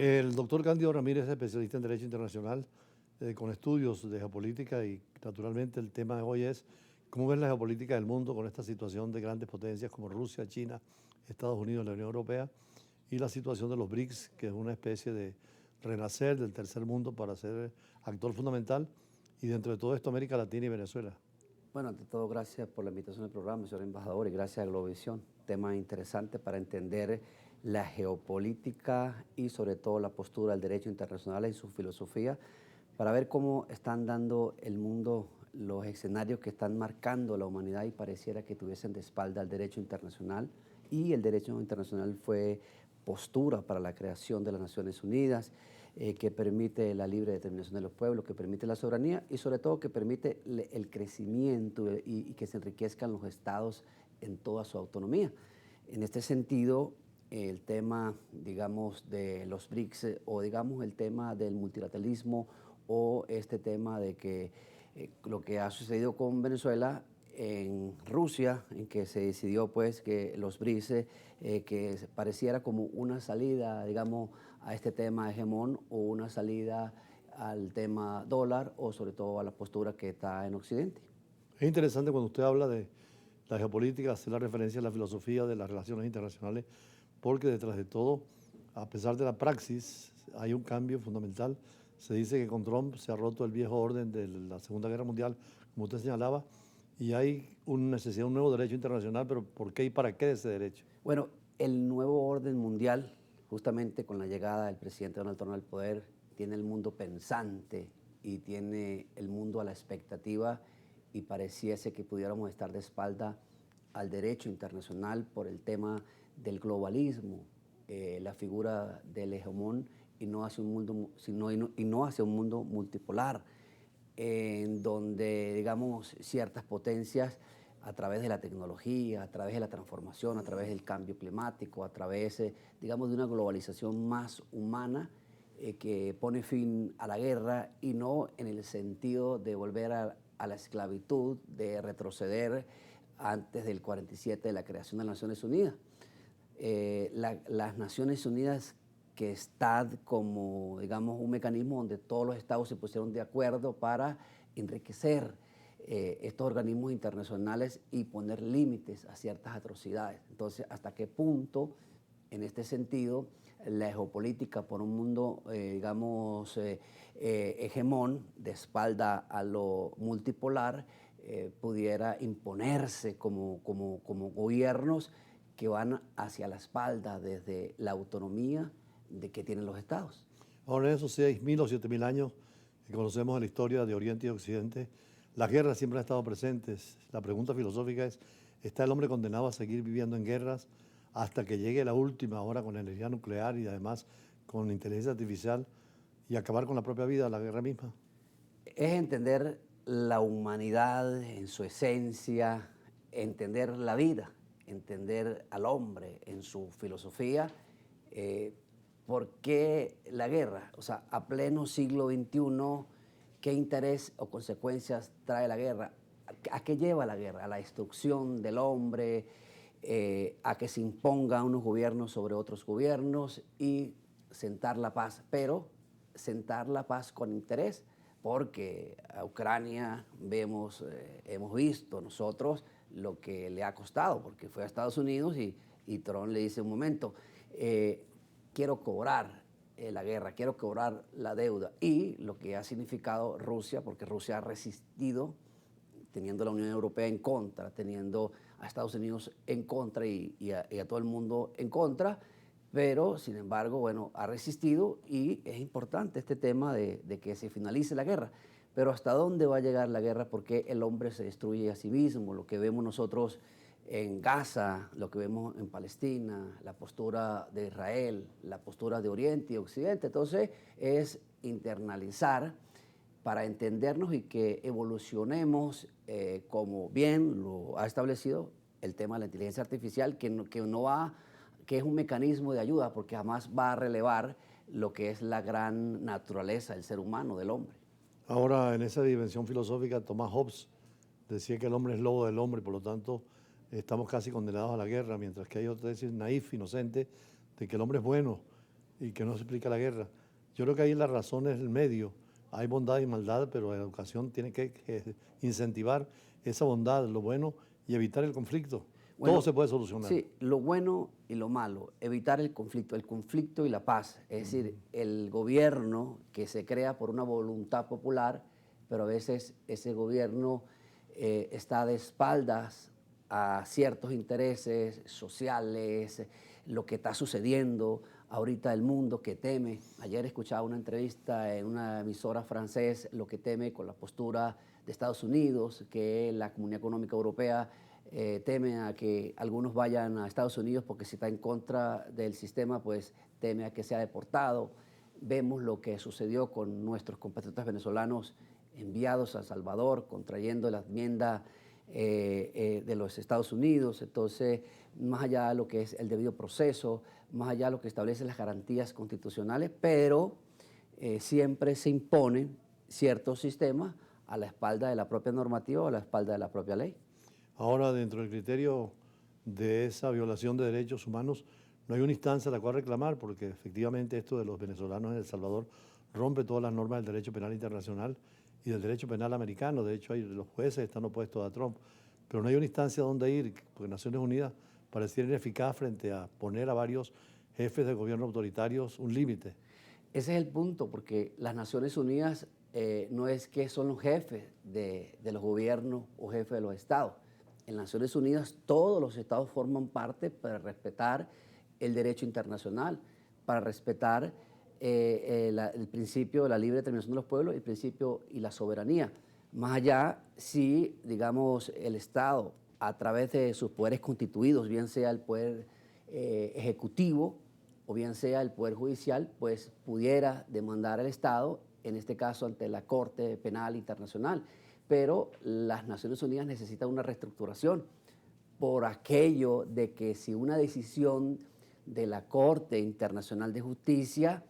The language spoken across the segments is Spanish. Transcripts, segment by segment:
El doctor Cándido Ramírez es especialista en Derecho Internacional con estudios de geopolítica y naturalmente el tema de hoy es cómo ves la geopolítica del mundo con esta situación de grandes potencias como Rusia, China, Estados Unidos, la Unión Europea y la situación de los BRICS, que es una especie de renacer del tercer mundo para ser actor fundamental y dentro de todo esto América Latina y Venezuela. Bueno, ante todo, gracias por la invitación al programa, señor embajador, y gracias a Globovisión. Tema interesante para entender la geopolítica y sobre todo la postura del derecho internacional en su filosofía, para ver cómo están dando el mundo los escenarios que están marcando la humanidad y pareciera que tuviesen de espalda al derecho internacional. Y el derecho internacional fue postura para la creación de las Naciones Unidas, que permite la libre determinación de los pueblos, que permite la soberanía y sobre todo que permite el crecimiento y que se enriquezcan los estados en toda su autonomía. En este sentido, el tema, digamos, de los BRICS o digamos el tema del multilateralismo o este tema de que lo que ha sucedido con Venezuela en Rusia, en que se decidió pues que los BRICS, que pareciera como una salida, digamos, a este tema hegemón o una salida al tema dólar o sobre todo a la postura que está en Occidente. Es interesante cuando usted habla de la geopolítica, hacer la referencia a la filosofía de las relaciones internacionales, porque detrás de todo, a pesar de la praxis, hay un cambio fundamental. Se dice que con Trump se ha roto el viejo orden de la Segunda Guerra Mundial, como usted señalaba, y hay una necesidad de un nuevo derecho internacional, pero ¿por qué y para qué ese derecho? Bueno, el nuevo orden mundial, justamente con la llegada del presidente Donald Trump al poder, tiene el mundo pensante y tiene el mundo a la expectativa y pareciese que pudiéramos estar de espalda al derecho internacional por el tema del globalismo, la figura del hegemón y no hacia un mundo, y no hacia un mundo multipolar, en donde, digamos, ciertas potencias a través de la tecnología, a través de la transformación, a través del cambio climático, a través, digamos, de una globalización más humana que pone fin a la guerra y no en el sentido de volver a la esclavitud, de retroceder antes del 47 de la creación de las Naciones Unidas. Las Naciones Unidas que está como, digamos, un mecanismo donde todos los estados se pusieron de acuerdo para enriquecer estos organismos internacionales y poner límites a ciertas atrocidades. Entonces, ¿hasta qué punto, en este sentido, la geopolítica por un mundo, digamos, hegemón, de espalda a lo multipolar, pudiera imponerse como gobiernos que van hacia la espalda desde la autonomía de que tienen los estados? Ahora, en esos 6.000 o 7.000 años que conocemos en la historia de Oriente y Occidente, las guerras siempre han estado presentes. La pregunta filosófica es, ¿está el hombre condenado a seguir viviendo en guerras hasta que llegue la última, ahora con energía nuclear y además con inteligencia artificial, y acabar con la propia vida, la guerra misma? Es entender la humanidad en su esencia, entender la vida, entender al hombre en su filosofía. ¿Por qué la guerra? O sea, a pleno siglo XXI, ¿qué interés o consecuencias trae la guerra? ¿A qué lleva la guerra? A la destrucción del hombre, a que se impongan unos gobiernos sobre otros gobiernos y sentar la paz, pero sentar la paz con interés, porque a Ucrania hemos visto nosotros lo que le ha costado, porque fue a Estados Unidos y Trump le dice un momento, quiero cobrar la guerra, quiero cobrar la deuda, y lo que ha significado Rusia, porque Rusia ha resistido, teniendo a la Unión Europea en contra, teniendo a Estados Unidos en contra y a todo el mundo en contra, pero sin embargo, bueno, ha resistido y es importante este tema de que se finalice la guerra. Pero ¿hasta dónde va a llegar la guerra? Porque el hombre se destruye a sí mismo. Lo que vemos nosotros en Gaza, lo que vemos en Palestina, la postura de Israel, la postura de Oriente y Occidente. Entonces es internalizar para entendernos y que evolucionemos como bien lo ha establecido el tema de la inteligencia artificial, que es un mecanismo de ayuda porque jamás va a relevar lo que es la gran naturaleza del ser humano, del hombre. Ahora, en esa dimensión filosófica, Thomas Hobbes decía que el hombre es lobo del hombre y por lo tanto estamos casi condenados a la guerra, mientras que hay otra tesis naif, inocente, de que el hombre es bueno y que no se explica la guerra. Yo creo que ahí la razón es el medio. Hay bondad y maldad, pero la educación tiene que incentivar esa bondad, lo bueno, y evitar el conflicto. Bueno, Todo se puede solucionar. sí, lo bueno y lo malo, evitar el conflicto y la paz. Es decir, el gobierno que se crea por una voluntad popular, pero a veces ese gobierno está de espaldas a ciertos intereses sociales, lo que está sucediendo ahorita el mundo que teme. Ayer escuchaba una entrevista en una emisora francés, lo que teme con la postura de Estados Unidos, que la Comunidad Económica Europea teme a que algunos vayan a Estados Unidos porque si está en contra del sistema, pues teme a que sea deportado. Vemos lo que sucedió con nuestros compatriotas venezolanos enviados a El Salvador, contrayendo la enmienda de los Estados Unidos. Entonces, más allá de lo que es el debido proceso, más allá de lo que establecen las garantías constitucionales, pero siempre se imponen ciertos sistemas a la espalda de la propia normativa o a la espalda de la propia ley. Ahora, dentro del criterio de esa violación de derechos humanos, no hay una instancia a la cual reclamar, porque efectivamente esto de los venezolanos en El Salvador rompe todas las normas del derecho penal internacional y del derecho penal americano. De hecho, los jueces están opuestos a Trump, pero no hay una instancia donde ir, porque Naciones Unidas pareciera ineficaz frente a poner a varios jefes de gobierno autoritarios un límite. Ese es el punto, porque las Naciones Unidas no es que son los jefes de los gobiernos o jefes de los estados. En las Naciones Unidas todos los estados forman parte para respetar el derecho internacional, para respetar el principio de la libre determinación de los pueblos, el principio y la soberanía. Más allá, si, digamos, el Estado, a través de sus poderes constituidos, bien sea el poder ejecutivo o bien sea el poder judicial, pues pudiera demandar al Estado, en este caso ante la Corte Penal Internacional. Pero las Naciones Unidas necesitan una reestructuración por aquello de que si una decisión de la Corte Internacional de Justicia,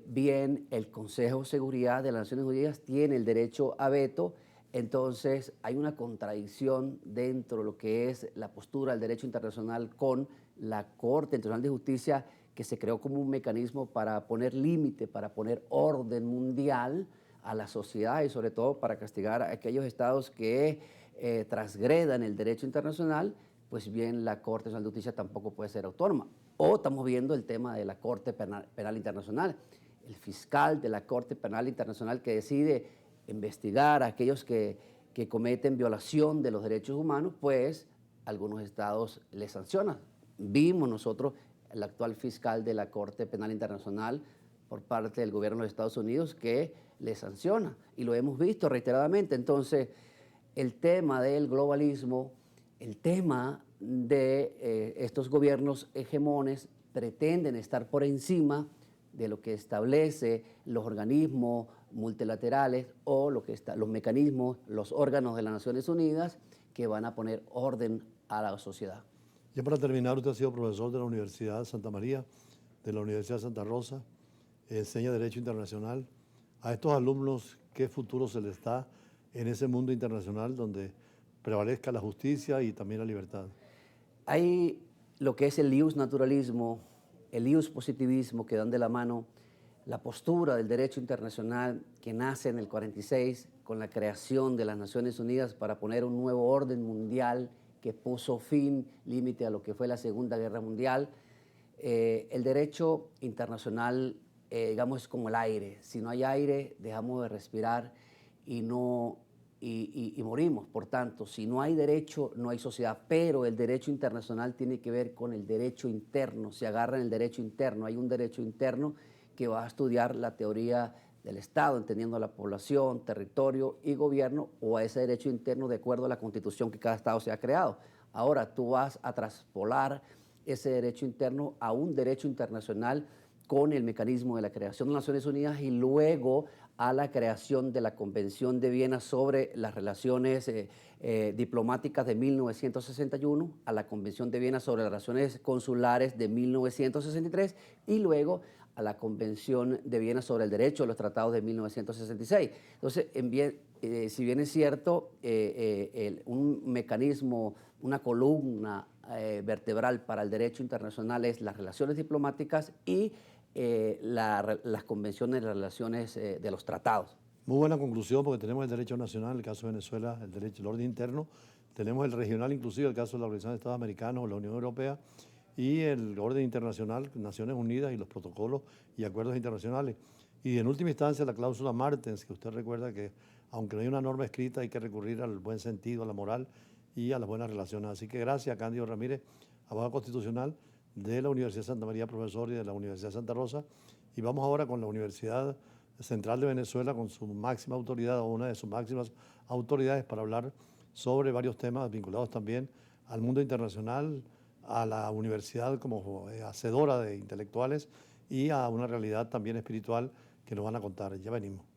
bien el Consejo de Seguridad de las Naciones Unidas tiene el derecho a veto, entonces hay una contradicción dentro de lo que es la postura del derecho internacional con la Corte Internacional de Justicia, que se creó como un mecanismo para poner límite, para poner orden mundial a la sociedad y sobre todo para castigar a aquellos estados que transgredan el derecho internacional. Pues bien, la Corte Nacional de Justicia tampoco puede ser autónoma. O estamos viendo el tema de la Corte Penal Internacional. El fiscal de la Corte Penal Internacional que decide investigar a aquellos que cometen violación de los derechos humanos, pues algunos estados les sancionan. Vimos nosotros el actual fiscal de la Corte Penal Internacional por parte del gobierno de los Estados Unidos que le sanciona y lo hemos visto reiteradamente. Entonces, el tema del globalismo, el tema de estos gobiernos hegemones pretenden estar por encima de lo que establece los organismos multilaterales o los mecanismos, los órganos de las Naciones Unidas que van a poner orden a la sociedad. Ya para terminar, usted ha sido profesor de la Universidad de Santa María, de la Universidad de Santa Rosa, enseña Derecho Internacional. A estos alumnos, ¿qué futuro se les da en ese mundo internacional donde prevalezca la justicia y también la libertad? Hay lo que es el ius naturalismo, el ius positivismo que dan de la mano, la postura del derecho internacional que nace en el 46 con la creación de las Naciones Unidas para poner un nuevo orden mundial que puso fin, límite a lo que fue la Segunda Guerra Mundial. El derecho internacional, digamos, es como el aire. Si no hay aire, dejamos de respirar y morimos. Por tanto, si no hay derecho, no hay sociedad. Pero el derecho internacional tiene que ver con el derecho interno. Se agarra en el derecho interno. Hay un derecho interno que va a estudiar la teoría del Estado, entendiendo la población, territorio y gobierno, o a ese derecho interno de acuerdo a la Constitución que cada Estado se ha creado. Ahora tú vas a traspolar ese derecho interno a un derecho internacional con el mecanismo de la creación de las Naciones Unidas y luego a la creación de la Convención de Viena sobre las relaciones diplomáticas de 1961, a la Convención de Viena sobre las relaciones consulares de 1963 y luego a la Convención de Viena sobre el derecho de los tratados de 1966. Entonces, si bien es cierto, un mecanismo, una columna vertebral para el derecho internacional es las relaciones diplomáticas y las convenciones, las relaciones de los tratados. Muy buena conclusión, porque tenemos el derecho nacional, en el caso de Venezuela, el derecho, el orden interno, tenemos el regional inclusive, el caso de la Organización de Estados Americanos o la Unión Europea, y el orden internacional, Naciones Unidas y los protocolos y acuerdos internacionales. Y en última instancia la cláusula Martens, que usted recuerda que aunque no hay una norma escrita, hay que recurrir al buen sentido, a la moral y a las buenas relaciones. Así que gracias a Cándido Ramírez, abogado constitucional de la Universidad de Santa María, profesor, y de la Universidad de Santa Rosa. Y vamos ahora con la Universidad Central de Venezuela, con su máxima autoridad o una de sus máximas autoridades, para hablar sobre varios temas vinculados también al mundo internacional, a la universidad como hacedora de intelectuales y a una realidad también espiritual que nos van a contar. Ya venimos.